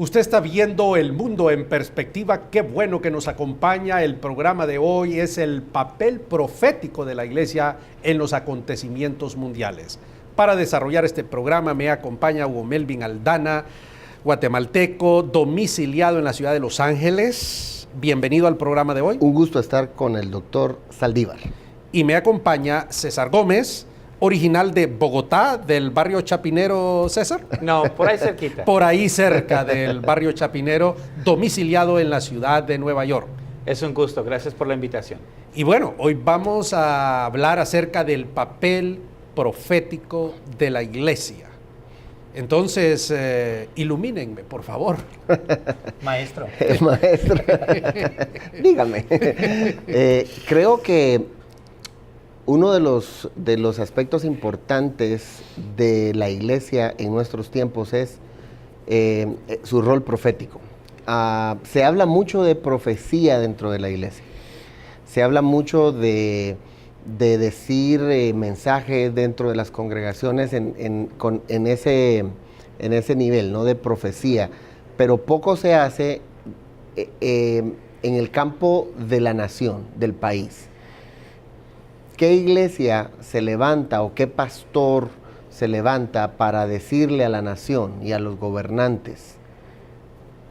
Usted está viendo El Mundo en Perspectiva. Qué bueno que nos acompaña. El programa de hoy es el papel profético de la Iglesia en los acontecimientos mundiales. Para desarrollar este programa me acompaña Hugo Melvin Aldana, guatemalteco, domiciliado en la ciudad de Los Ángeles. Bienvenido al programa de hoy. Un gusto estar con el doctor Saldívar. Y me acompaña César Gómez, original de Bogotá, del barrio Chapinero, César. No, por ahí cerquita. Por ahí cerca del barrio Chapinero, domiciliado en la ciudad de Nueva York. Es un gusto, gracias por la invitación. Y bueno, hoy vamos a hablar acerca del papel profético de la Iglesia. Entonces, ilumínenme, por favor. Maestro. Maestro, dígame. Creo que uno de los aspectos importantes de la Iglesia en nuestros tiempos es su rol profético. Se habla mucho de profecía dentro de la Iglesia. Se habla mucho de decir mensajes dentro de las congregaciones en ese nivel, ¿no?, de profecía, pero poco se hace en el campo de la nación, del país. ¿Qué iglesia se levanta o qué pastor se levanta para decirle a la nación y a los gobernantes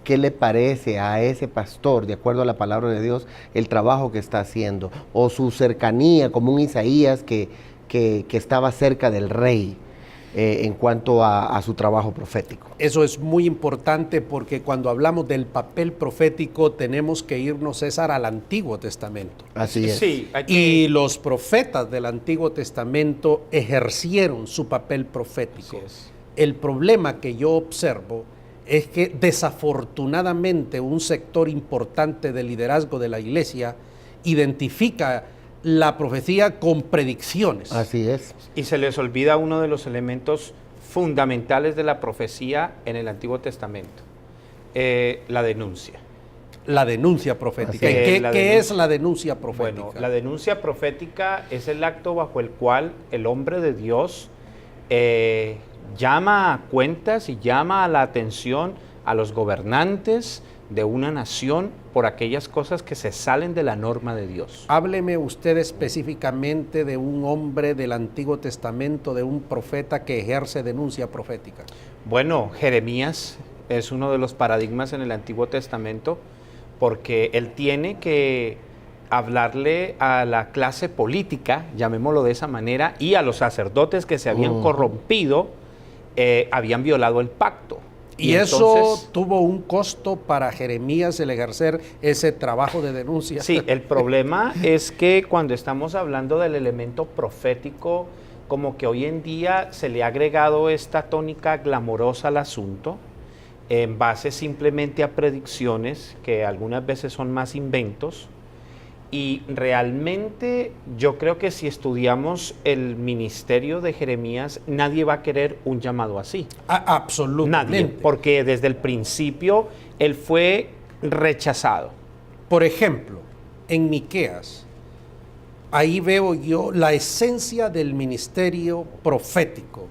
qué le parece a ese pastor, de acuerdo a la palabra de Dios, el trabajo que está haciendo, o su cercanía, como un Isaías que estaba cerca del rey en cuanto a su trabajo profético? Eso es muy importante porque cuando hablamos del papel profético tenemos que irnos, César, al Antiguo Testamento. Así es. Sí, Y los profetas del Antiguo Testamento ejercieron su papel profético. Así es. El problema que yo observo es que desafortunadamente un sector importante del liderazgo de la Iglesia identifica la profecía con predicciones. Así es. Y se les olvida uno de los elementos fundamentales de la profecía en el Antiguo Testamento, la denuncia. La denuncia profética. Así ¿Qué, es. La qué denuncia. es la denuncia profética? Bueno, la denuncia profética es el acto bajo el cual el hombre de Dios llama a cuentas y llama a la atención a los gobernantes de una nación por aquellas cosas que se salen de la norma de Dios. Hábleme usted específicamente de un hombre del Antiguo Testamento, de un profeta que ejerce denuncia profética. Bueno, Jeremías es uno de los paradigmas en el Antiguo Testamento porque él tiene que hablarle a la clase política, llamémoslo de esa manera, y a los sacerdotes que se habían corrompido, habían violado el pacto. Y eso tuvo un costo para Jeremías el ejercer ese trabajo de denuncia. Sí, el problema es que cuando estamos hablando del elemento profético, como que hoy en día se le ha agregado esta tónica glamorosa al asunto, en base simplemente a predicciones, que algunas veces son más inventos, y realmente yo creo que si estudiamos el ministerio de Jeremías, nadie va a querer un llamado así. Absolutamente. Nadie, porque desde el principio él fue rechazado. Por ejemplo, en Miqueas, ahí veo yo la esencia del ministerio profético.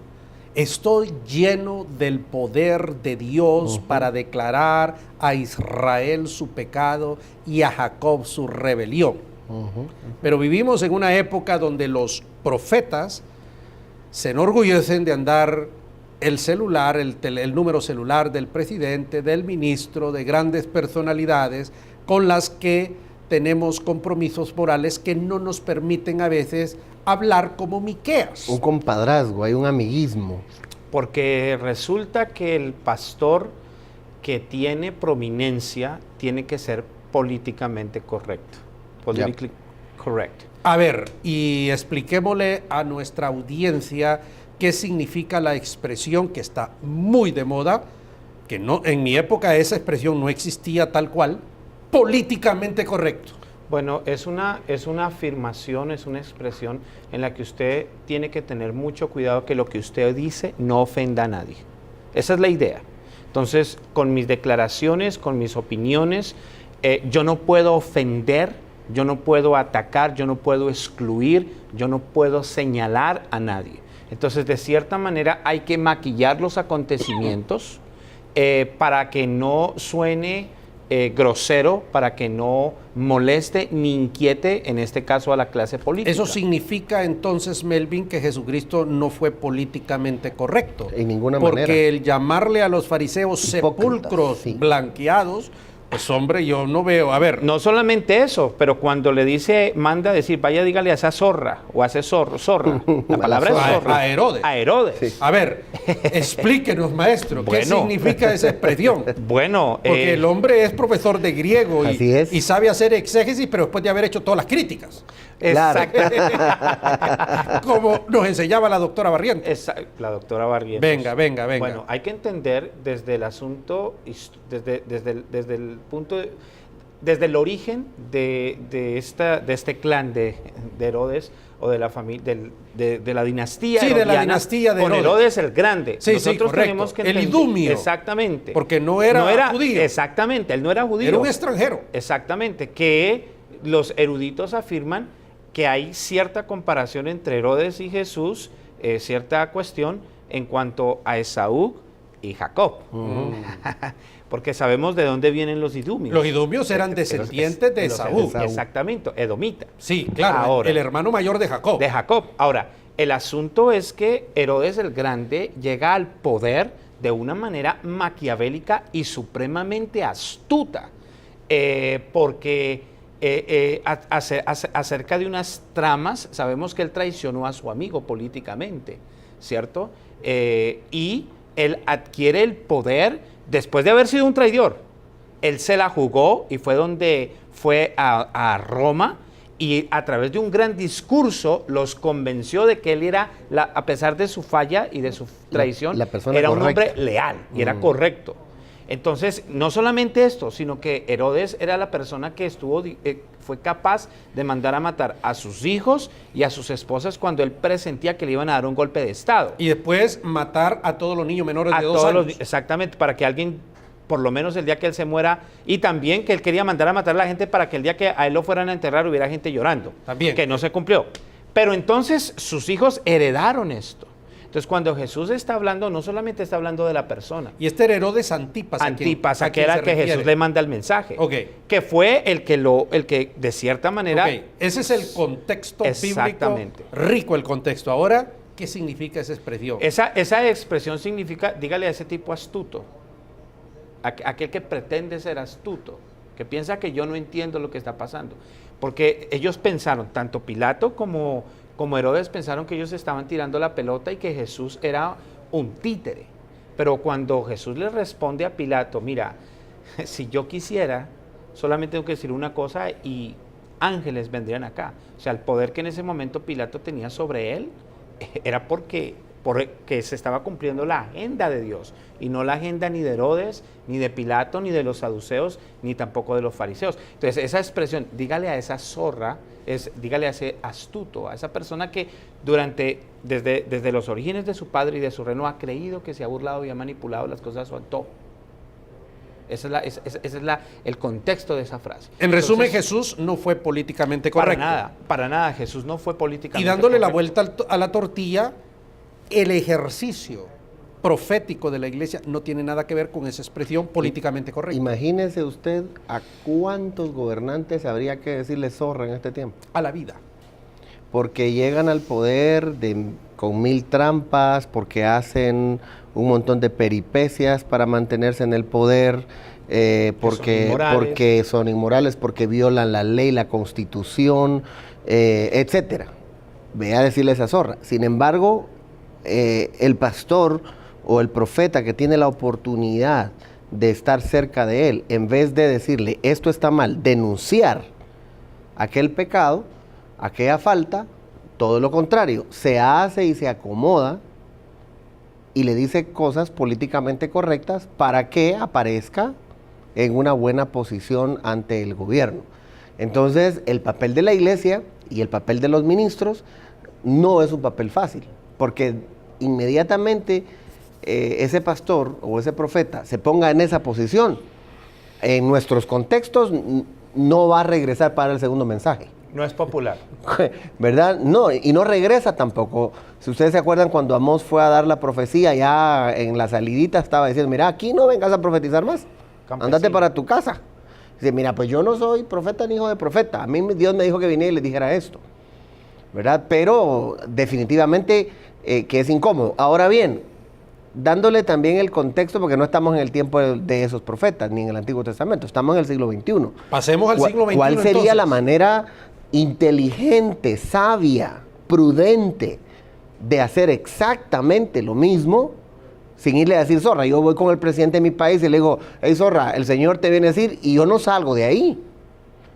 Estoy lleno del poder de Dios para declarar a Israel su pecado y a Jacob su rebelión. Pero vivimos en una época donde los profetas se enorgullecen de andar el celular, el número celular del presidente, del ministro, de grandes personalidades con las que tenemos compromisos morales que no nos permiten a veces hablar como Miqueas. Un compadrazgo, hay un amiguismo. Porque resulta que el pastor que tiene prominencia tiene que ser políticamente correcto. Politically correct. A ver, y expliquémosle a nuestra audiencia qué significa la expresión que está muy de moda, que no, en mi época esa expresión no existía tal cual, políticamente correcto. Bueno, es una afirmación, es una expresión en la que usted tiene que tener mucho cuidado que lo que usted dice no ofenda a nadie. Esa es la idea. Entonces, con mis declaraciones, con mis opiniones, yo no puedo ofender, yo no puedo atacar, yo no puedo excluir, yo no puedo señalar a nadie. Entonces, de cierta manera, hay que maquillar los acontecimientos para que no suene grosero, para que no moleste ni inquiete, en este caso, a la clase política. Eso significa entonces, Melvin, que Jesucristo no fue políticamente correcto. En ninguna porque manera. Porque el llamarle a los fariseos sepulcros blanqueados, pues hombre, yo no veo, a ver. No solamente eso, pero cuando le dice, manda a decir, vaya dígale a esa zorra, o a ese zorra, la palabra es zorra. A Herodes. A Herodes. Sí. A ver, explíquenos, maestro, ¿qué significa esa expresión? Bueno, porque el hombre es profesor de griego y sabe hacer exégesis, pero después de haber hecho todas las críticas. Exacto. Como nos enseñaba la doctora Barrientos. La doctora Barrientos. Venga. Bueno, hay que entender desde el asunto, desde el origen de este clan de Herodes, o de la familia, de la dinastía herodiana, de la dinastía de Herodes. Con Herodes el Grande. Sí, nosotros tenemos que entender, el idumio. Exactamente. Porque no era judío. Exactamente, él no era judío. Era un extranjero. Exactamente, que los eruditos afirman que hay cierta comparación entre Herodes y Jesús, cierta cuestión en cuanto a Esaú y Jacob. Porque sabemos de dónde vienen los idumios. Los idumios eran descendientes de Esaú. Exactamente, edomita. Sí, claro, ahora, el hermano mayor de Jacob. De Jacob. Ahora, el asunto es que Herodes el Grande llega al poder de una manera maquiavélica y supremamente astuta, porque acerca de unas tramas, sabemos que él traicionó a su amigo políticamente, ¿cierto? Y él adquiere el poder después de haber sido un traidor. Él se la jugó y fue donde fue a Roma, y a través de un gran discurso los convenció de que él era, a pesar de su falla y de su traición, era un hombre leal y era correcto. Entonces, no solamente esto, sino que Herodes era la persona que fue capaz de mandar a matar a sus hijos y a sus esposas cuando él presentía que le iban a dar un golpe de estado. Y después matar a todos los niños menores de 2 años. Exactamente, para que alguien, por lo menos el día que él se muera, y también que él quería mandar a matar a la gente para que el día que a él lo fueran a enterrar hubiera gente llorando. También. Que no se cumplió. Pero entonces sus hijos heredaron esto. Entonces, cuando Jesús está hablando, no solamente está hablando de la persona. Y este era Herodes Antipas. Antipas, que era el que Jesús le manda el mensaje. Okay. Que fue el que de cierta manera... Okay. Ese es el contexto bíblico. Rico el contexto. Ahora, ¿qué significa esa expresión? Esa expresión significa, dígale a ese tipo astuto. Aquel que pretende ser astuto. Que piensa que yo no entiendo lo que está pasando. Porque ellos pensaron, tanto Pilato como Herodes pensaron que ellos estaban tirando la pelota y que Jesús era un títere. Pero cuando Jesús le responde a Pilato, mira, si yo quisiera, solamente tengo que decir una cosa y ángeles vendrían acá. O sea, el poder que en ese momento Pilato tenía sobre él era porque se estaba cumpliendo la agenda de Dios y no la agenda ni de Herodes, ni de Pilato, ni de los saduceos, ni tampoco de los fariseos. Entonces, esa expresión, dígale a esa zorra, dígale a ese astuto, a esa persona que desde los orígenes de su padre y de su reino ha creído que se ha burlado y ha manipulado las cosas a su antojo. Ese es el contexto de esa frase. En resumen, Jesús no fue políticamente correcto. Para nada, Jesús no fue políticamente correcto. Y dándole correcto. La vuelta a la tortilla, el ejercicio profético de la iglesia no tiene nada que ver con esa expresión políticamente correcta. Imagínese usted a cuántos gobernantes habría que decirle zorra en este tiempo. A la vida. Porque llegan al poder con 1000 trampas, porque porque un montón de peripecias para mantenerse en el poder, porque son inmorales, porque violan la ley, la constitución, etcétera. Ve a decirle esa zorra. Sin embargo, el pastor o el profeta que tiene la oportunidad de estar cerca de él, en vez de decirle esto está mal, denunciar aquel pecado, aquella falta, todo lo contrario, se hace y se acomoda y le dice cosas políticamente correctas para que aparezca en una buena posición ante el gobierno. Entonces, el papel de la iglesia y el papel de los ministros no es un papel fácil, porque inmediatamente ese pastor o ese profeta se ponga en esa posición, en nuestros contextos no va a regresar para el segundo mensaje. No es popular. ¿Verdad? No, y no regresa tampoco. Si ustedes se acuerdan cuando Amós fue a dar la profecía, ya en la salidita estaba diciendo, mira, aquí no vengas a profetizar más, ándate para tu casa. Dice, mira, pues yo no soy profeta ni hijo de profeta, a mí Dios me dijo que viniera y les dijera esto, ¿verdad? Pero definitivamente que es incómodo. Ahora bien, dándole también el contexto, porque no estamos en el tiempo de esos profetas, ni en el Antiguo Testamento, estamos en el siglo XXI. Pasemos al siglo XXI. ¿Cuál sería entonces la manera inteligente, sabia, prudente de hacer exactamente lo mismo sin irle a decir, zorra, yo voy con el presidente de mi país y le digo, hey, zorra, el señor te viene a decir y yo no salgo de ahí,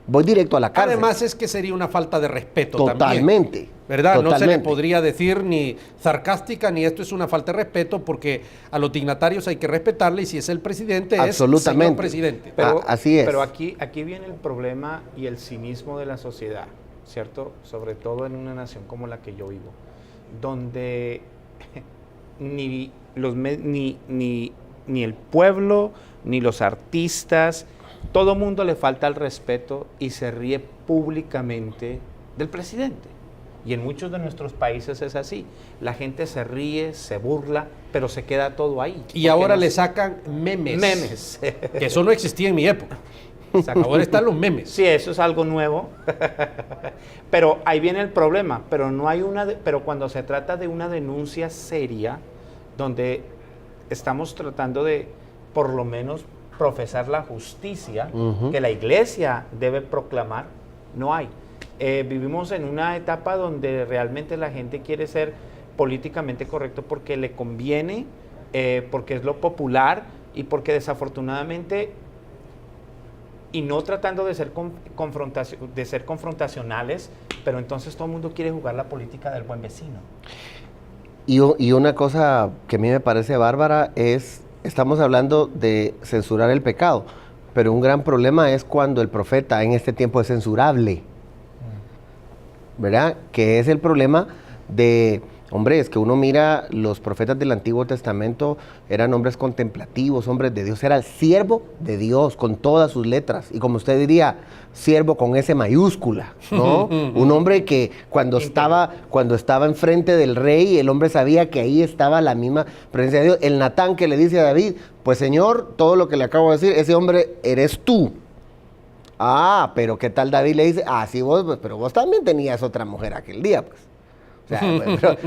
voy directo a la cárcel? Además es que sería una falta de respeto totalmente, también, ¿verdad? Totalmente. No se le podría decir ni sarcástica ni esto es una falta de respeto, porque a los dignatarios hay que respetarle y si es el presidente es señor presidente. Pero, así es. Pero aquí viene el problema y el cinismo de la sociedad, ¿cierto? Sobre todo en una nación como la que yo vivo, donde ni el pueblo, ni los artistas, todo mundo le falta el respeto y se ríe públicamente del presidente. Y en muchos de nuestros países es así. La gente se ríe, se burla, pero se queda todo ahí. Y ahora le sacan memes. Memes. Que eso no existía en mi época. Ahora están los memes. Sí, eso es algo nuevo. Pero ahí viene el problema. Pero cuando se trata de una denuncia seria, donde estamos tratando de, por lo menos, profesar la justicia que la iglesia debe proclamar, no hay. Vivimos en una etapa donde realmente la gente quiere ser políticamente correcto porque le conviene, porque es lo popular y porque desafortunadamente, y no tratando de ser confrontacionales, pero entonces todo el mundo quiere jugar la política del buen vecino. Y una cosa que a mí me parece bárbara es, estamos hablando de censurar el pecado, pero un gran problema es cuando el profeta en este tiempo es censurable, ¿verdad? Que es el problema de, hombre, es que uno mira, los profetas del Antiguo Testamento eran hombres contemplativos, hombres de Dios, era el siervo de Dios con todas sus letras, y como usted diría, siervo con S mayúscula, ¿no? Un hombre que cuando estaba enfrente del rey, el hombre sabía que ahí estaba la misma presencia de Dios. El Natán que le dice a David, pues Señor, todo lo que le acabo de decir, ese hombre eres tú. Ah, pero ¿qué tal David le dice? Ah, sí, vos, pues, pero vos también tenías otra mujer aquel día, pues. O sea,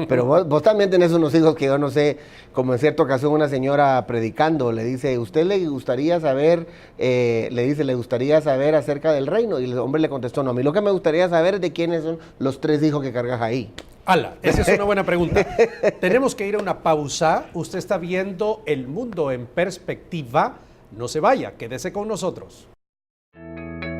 pero vos también tenés unos hijos que yo no sé, como en cierta ocasión una señora predicando, le dice, ¿usted le gustaría saber, le gustaría saber acerca del reino? Y el hombre le contestó, no, a mí lo que me gustaría saber es de quiénes son los 3 hijos que cargas ahí. Ala, esa es una buena pregunta. Tenemos que ir a una pausa. Usted está viendo El Mundo en Perspectiva. No se vaya, quédese con nosotros.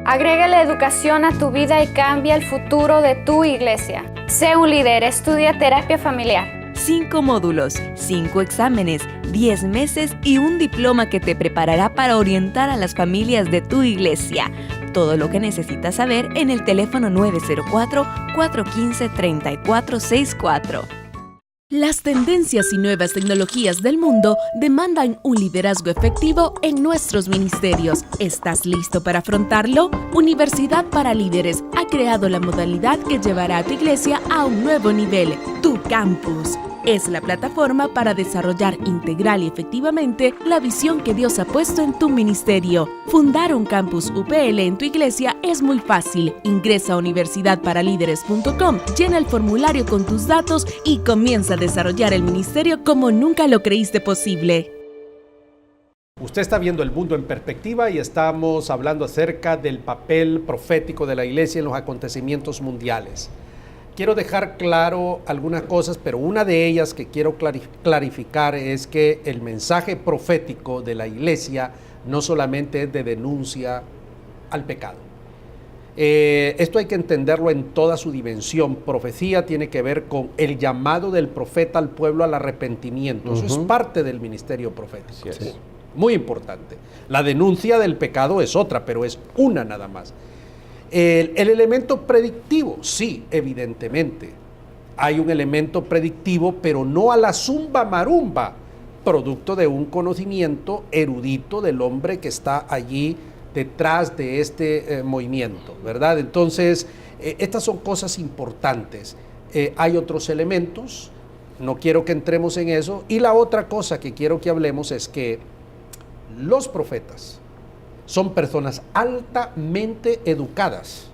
Agrégale educación a tu vida y cambia el futuro de tu iglesia. Sé un líder, estudia terapia familiar. 5 módulos, 5 exámenes, 10 meses y un diploma que te preparará para orientar a las familias de tu iglesia. Todo lo que necesitas saber en el teléfono 904-415-3464. Las tendencias y nuevas tecnologías del mundo demandan un liderazgo efectivo en nuestros ministerios. ¿Estás listo para afrontarlo? Universidad para Líderes ha creado la modalidad que llevará a tu iglesia a un nuevo nivel, Tu Campus. Es la plataforma para desarrollar integral y efectivamente la visión que Dios ha puesto en tu ministerio. Fundar un campus UPL en tu iglesia es muy fácil. Ingresa a universidadparalíderes.com, llena el formulario con tus datos y comienza a desarrollar el ministerio como nunca lo creíste posible. Usted está viendo El Mundo en Perspectiva y estamos hablando acerca del papel profético de la iglesia en los acontecimientos mundiales. Quiero dejar claro algunas cosas, pero una de ellas que quiero clarificar es que el mensaje profético de la iglesia no solamente es de denuncia al pecado. Esto hay que entenderlo en toda su dimensión. Profecía tiene que ver con el llamado del profeta al pueblo al arrepentimiento. Eso es parte del ministerio profético. Sí. Muy importante. La denuncia del pecado es otra, pero es una nada más. El elemento predictivo, sí, evidentemente. Hay un elemento predictivo, pero no a la zumba marumba, producto de un conocimiento erudito del hombre que está allí detrás de este movimiento, ¿verdad? Entonces, estas son cosas importantes. Hay otros elementos, no quiero que entremos en eso. Y la otra cosa que quiero que hablemos es que los profetas son personas altamente educadas.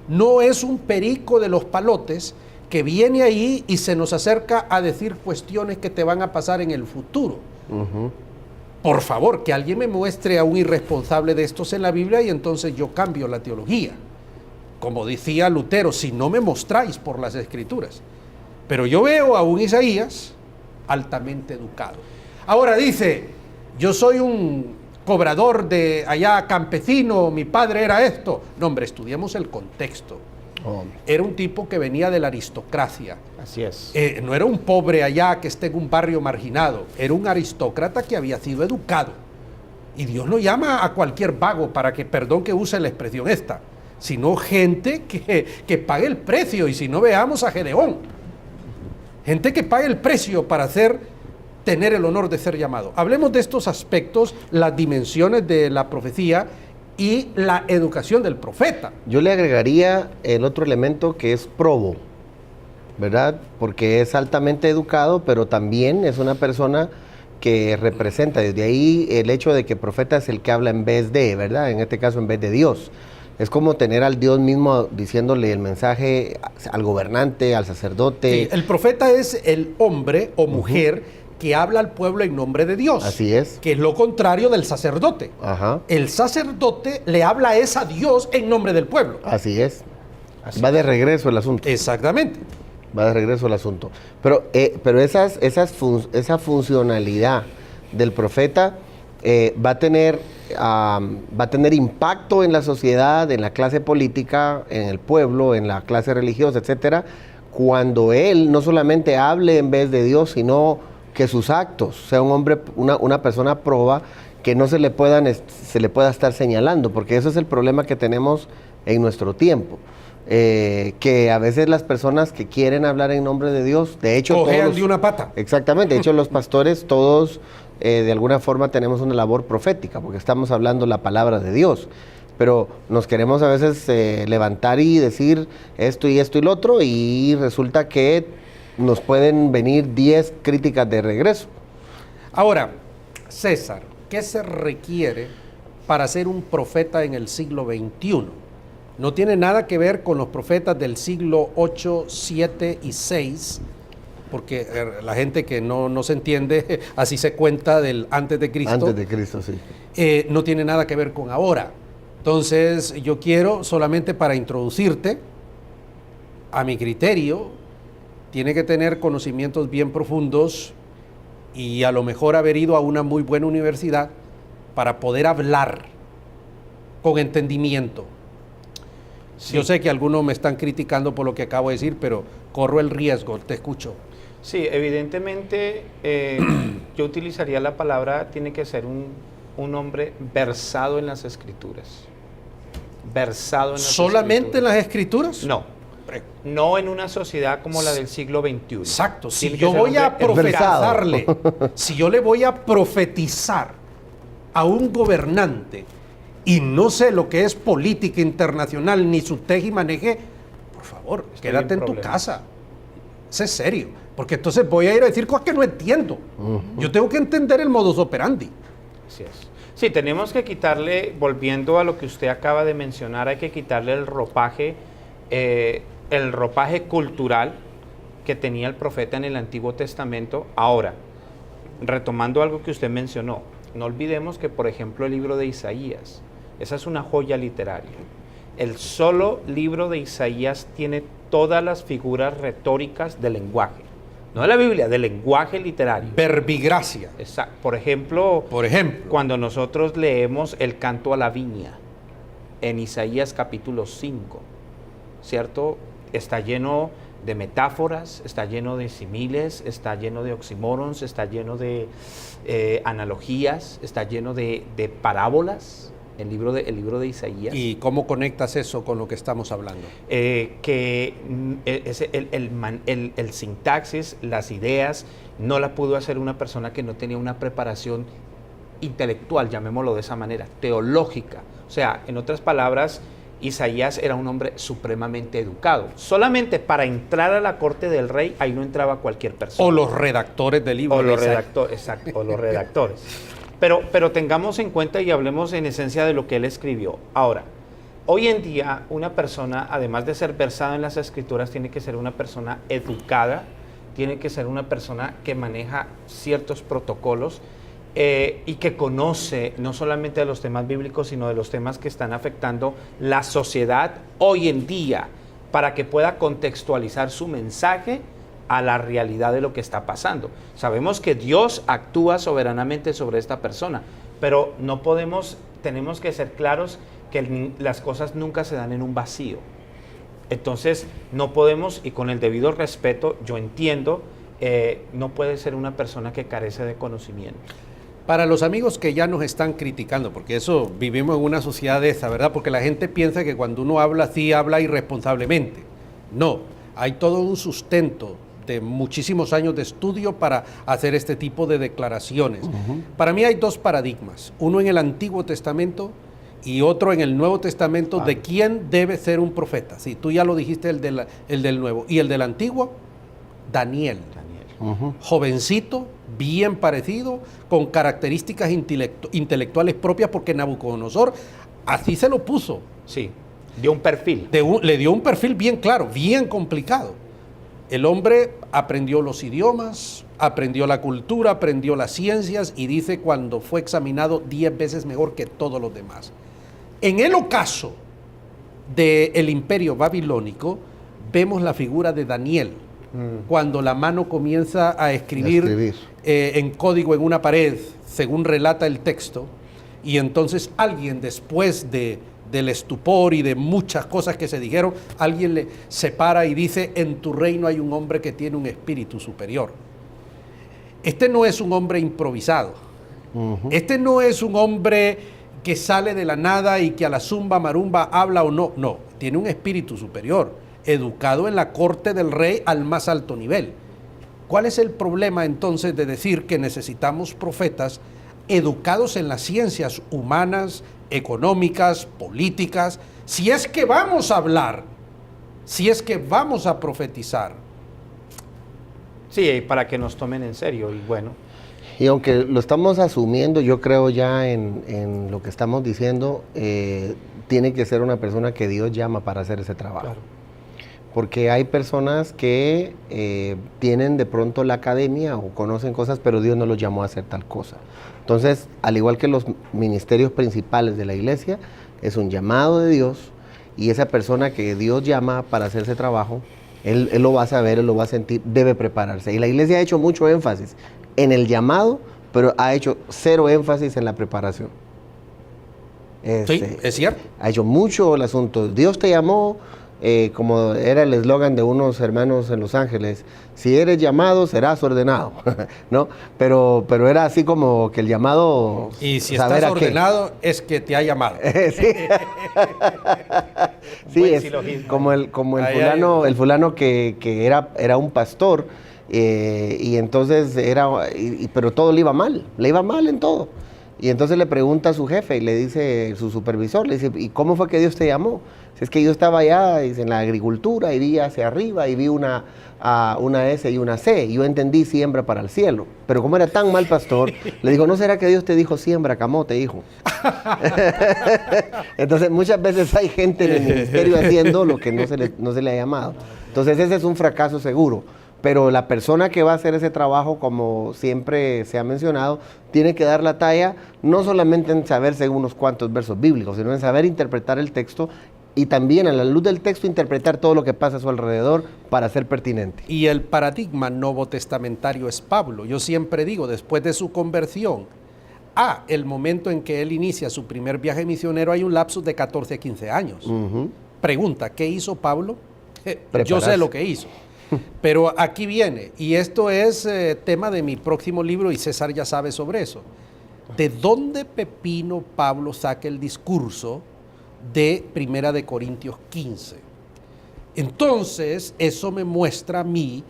No es un perico de los palotes que viene ahí y se nos acerca a decir cuestiones que te van a pasar en el futuro. Por favor, que alguien me muestre a un irresponsable de estos en la Biblia y entonces yo cambio la teología. Como decía Lutero, si no me mostráis por las Escrituras. Pero yo veo a un Isaías altamente educado. Ahora dice, yo soy un cobrador de allá campesino, mi padre era esto. No, hombre, estudiemos el contexto. Era un tipo que venía de la aristocracia. Así es. No era un pobre allá que esté en un barrio marginado. Era un aristócrata que había sido educado. Y Dios no llama a cualquier vago para que, perdón que use la expresión esta, sino gente que pague el precio. Y si no, veamos a Gedeón. Gente que pague el precio para tener el honor de ser llamado. Hablemos de estos aspectos, las dimensiones de la profecía y la educación del profeta. Yo le agregaría el otro elemento que es probo, ¿verdad? Porque es altamente educado, pero también es una persona que representa. Desde ahí el hecho de que profeta es el que habla en vez de, ¿verdad? En este caso en vez de Dios. Es como tener al Dios mismo diciéndole el mensaje al gobernante, al sacerdote. Sí, el profeta es el hombre o mujer que habla al pueblo en nombre de Dios. Así es. Que es lo contrario del sacerdote. Ajá. El sacerdote le habla a dios en nombre del pueblo. Así es. Va de regreso el asunto. Exactamente. Va de regreso el asunto. Pero esa funcionalidad del profeta va a tener impacto en la sociedad, en la clase política, en el pueblo, en la clase religiosa, etcétera, cuando él no solamente hable en vez de Dios, sino que sus actos sea un hombre, una persona proba, que no se le pueda estar señalando, porque eso es el problema que tenemos en nuestro tiempo. Que a veces las personas que quieren hablar en nombre de Dios, de hecho cojean de una pata. Exactamente, de hecho los pastores todos de alguna forma tenemos una labor profética, porque estamos hablando la palabra de Dios, pero nos queremos a veces levantar y decir esto y esto y lo otro, y resulta que nos pueden venir 10 críticas de regreso. Ahora, César, ¿qué se requiere para ser un profeta en el siglo XXI? No tiene nada que ver con los profetas del siglo 8, 7 y 6, porque la gente que no se entiende, así se cuenta del antes de Cristo. Antes de Cristo, sí. No tiene nada que ver con ahora. Entonces, yo quiero solamente para introducirte, a mi criterio, tiene que tener conocimientos bien profundos y a lo mejor haber ido a una muy buena universidad para poder hablar con entendimiento. Sí. Yo sé que algunos me están criticando por lo que acabo de decir, pero corro el riesgo, te escucho. Sí, evidentemente yo utilizaría la palabra, tiene que ser un hombre versado en las Escrituras. Versado en las ¿Solamente en las Escrituras? No en una sociedad como la del siglo XXI. Exacto, si yo voy a profetizarle, si yo le voy a profetizar a un gobernante y no sé lo que es política internacional ni su teje y maneje, por favor, quédate en tu casa. Eso es serio, porque entonces voy a ir a decir cosas que no entiendo. Yo tengo que entender el modus operandi. Así es. Sí, tenemos que quitarle, volviendo a lo que usted acaba de mencionar, hay que quitarle el ropaje cultural que tenía el profeta en el Antiguo Testamento. Ahora, retomando algo que usted mencionó, no olvidemos que, por ejemplo, el libro de Isaías, esa es una joya literaria. El solo libro de Isaías tiene todas las figuras retóricas del lenguaje, no de la Biblia, del lenguaje literario. Verbigracia. Exacto. Por ejemplo, cuando nosotros leemos el canto a la viña en Isaías capítulo 5, ¿cierto? Está lleno de metáforas, está lleno de similes, está lleno de oxímorons, está lleno de analogías, está lleno de parábolas, el libro de Isaías. ¿Y cómo conectas eso con lo que estamos hablando? Que el sintaxis, las ideas, no la pudo hacer una persona que no tenía una preparación intelectual, llamémoslo de esa manera, teológica, O sea, en otras palabras, Isaías era un hombre supremamente educado. Solamente para entrar a la corte del rey, ahí no entraba cualquier persona. O los redactores del libro. O los redactores, exacto, o los redactores. Pero tengamos en cuenta y hablemos en esencia de lo que él escribió. Ahora, hoy en día una persona, además de ser versada en las escrituras, tiene que ser una persona educada, tiene que ser una persona que maneja ciertos protocolos y que conoce no solamente de los temas bíblicos, sino de los temas que están afectando la sociedad hoy en día, para que pueda contextualizar su mensaje a la realidad de lo que está pasando. Sabemos que Dios actúa soberanamente sobre esta persona, pero no podemos, tenemos que ser claros que las cosas nunca se dan en un vacío. Entonces, no podemos, y con el debido respeto, yo entiendo, no puede ser una persona que carece de conocimiento. Para los amigos que ya nos están criticando, porque eso, vivimos en una sociedad de esa, ¿verdad? Porque la gente piensa que cuando uno habla así, habla irresponsablemente. No, hay todo un sustento de muchísimos años de estudio para hacer este tipo de declaraciones. Para mí hay dos paradigmas, uno en el Antiguo Testamento y otro en el Nuevo Testamento, de quién debe ser un profeta. Sí, tú ya lo dijiste, el del Nuevo. Y el del Antiguo, Daniel. Jovencito, bien parecido, con características intelectuales propias, porque Nabucodonosor así se lo puso. Sí, dio un perfil. Le dio un perfil bien claro, bien complicado. El hombre aprendió los idiomas, aprendió la cultura, aprendió las ciencias, y dice cuando fue examinado 10 veces mejor que todos los demás. En el ocaso del imperio babilónico vemos la figura de Daniel, cuando la mano comienza a escribir. En código en una pared, según relata el texto, y entonces alguien, después del estupor y de muchas cosas que se dijeron, alguien se para y dice: en tu reino hay un hombre que tiene un espíritu superior. Este no es un hombre improvisado. Este no es un hombre que sale de la nada y que a la zumba marumba habla o no. No, tiene un espíritu superior, educado en la corte del rey al más alto nivel. ¿Cuál es el problema entonces de decir que necesitamos profetas educados en las ciencias humanas, económicas, políticas, si es que vamos a hablar, si es que vamos a profetizar? Sí, para que nos tomen en serio, y bueno. Y aunque lo estamos asumiendo, yo creo ya en lo que estamos diciendo, tiene que ser una persona que Dios llama para hacer ese trabajo. Claro. Porque hay personas que tienen de pronto la academia o conocen cosas, pero Dios no los llamó a hacer tal cosa. Entonces, al igual que los ministerios principales de la iglesia, es un llamado de Dios, y esa persona que Dios llama para hacer ese trabajo, él lo va a saber, él lo va a sentir, debe prepararse. Y la iglesia ha hecho mucho énfasis en el llamado, pero ha hecho cero énfasis en la preparación. Sí, es cierto. Ha hecho mucho el asunto. Dios te llamó, como era el eslogan de unos hermanos en Los Ángeles: si eres llamado, serás ordenado, ¿no? Pero era así como que el llamado... Y si estás ordenado, es que te ha llamado. Sí, sí, es como el fulano que era un pastor, y entonces pero todo le iba mal en todo. Y entonces le pregunta a su jefe y le dice, su supervisor, le dice: ¿y cómo fue que Dios te llamó? Si es que yo estaba allá, dice, en la agricultura, y vi hacia arriba y vi una S y una C, y yo entendí siembra para el cielo. Pero como era tan mal pastor, le dijo: ¿no será que Dios te dijo siembra camote, hijo? Entonces muchas veces hay gente en el ministerio haciendo lo que no se le ha llamado. Entonces ese es un fracaso seguro. Pero la persona que va a hacer ese trabajo, como siempre se ha mencionado, tiene que dar la talla, no solamente en saberse unos cuantos versos bíblicos, sino en saber interpretar el texto, y también a la luz del texto interpretar todo lo que pasa a su alrededor para ser pertinente. Y el paradigma novotestamentario es Pablo. Yo siempre digo, después de su conversión, el momento en que él inicia su primer viaje misionero, hay un lapsus de 14 a 15 años. Pregunta: ¿qué hizo Pablo? Yo sé lo que hizo. Pero aquí viene, y esto es tema de mi próximo libro, y César ya sabe sobre eso. ¿De dónde pepino Pablo saca el discurso de 1 de Corintios 15? Entonces, eso me muestra a mí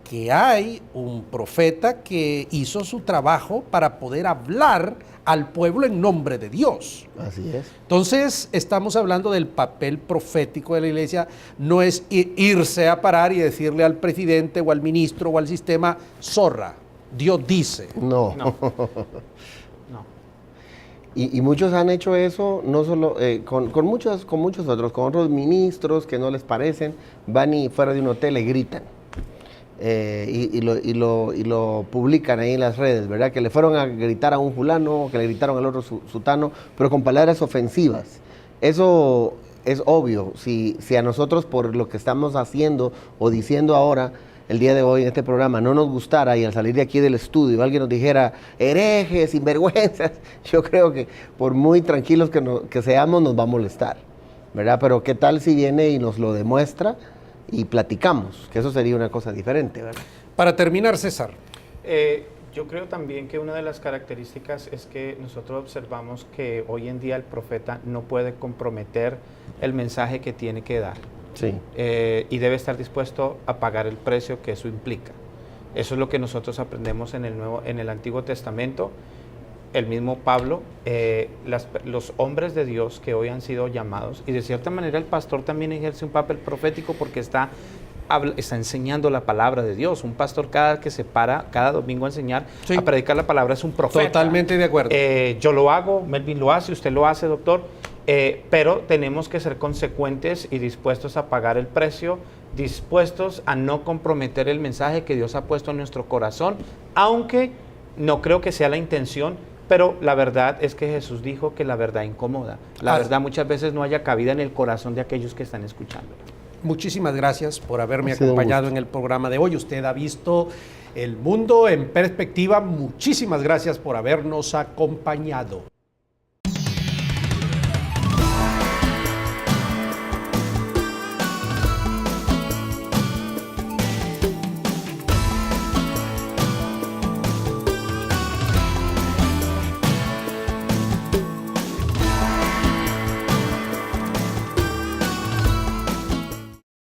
que hay un profeta que hizo su trabajo para poder hablar al pueblo en nombre de Dios. Así es. Entonces, estamos hablando del papel profético de la iglesia. No es irse a parar y decirle al presidente o al ministro o al sistema, zorra, Dios dice. No. No. Y muchos han hecho eso, no solo con muchos otros, con otros ministros que no les parecen, van y fuera de un hotel le gritan. Y lo publican ahí en las redes, ¿verdad? Que le fueron a gritar a un fulano, que le gritaron al otro sutano, pero con palabras ofensivas. Eso es obvio. Si a nosotros, por lo que estamos haciendo o diciendo ahora, el día de hoy en este programa, no nos gustara y al salir de aquí del estudio alguien nos dijera herejes, sinvergüenzas, yo creo que por muy tranquilos que seamos nos va a molestar, ¿verdad? Pero ¿qué tal si viene y nos lo demuestra y platicamos? Que eso sería una cosa diferente, ¿verdad? Para terminar, César. Yo creo también que una de las características es que nosotros observamos que hoy en día el profeta no puede comprometer el mensaje que tiene que dar. Sí. Y debe estar dispuesto a pagar el precio que eso implica. Eso es lo que nosotros aprendemos en el Antiguo Testamento. El mismo Pablo, los hombres de Dios que hoy han sido llamados, y de cierta manera el pastor también ejerce un papel profético porque está enseñando la palabra de Dios. Un pastor cada que se para, cada domingo a enseñar, sí, a predicar la palabra, es un profeta. Totalmente de acuerdo. Yo lo hago, Melvin lo hace, usted lo hace, doctor. Pero tenemos que ser consecuentes y dispuestos a pagar el precio, dispuestos a no comprometer el mensaje que Dios ha puesto en nuestro corazón, aunque no creo que sea la intención, pero la verdad es que Jesús dijo que la verdad incomoda. La verdad muchas veces no haya cabida en el corazón de aquellos que están escuchando. Muchísimas gracias por haberme Ha sido un acompañado gusto. en el programa de hoy. Usted ha visto el mundo en perspectiva. Muchísimas gracias por habernos acompañado.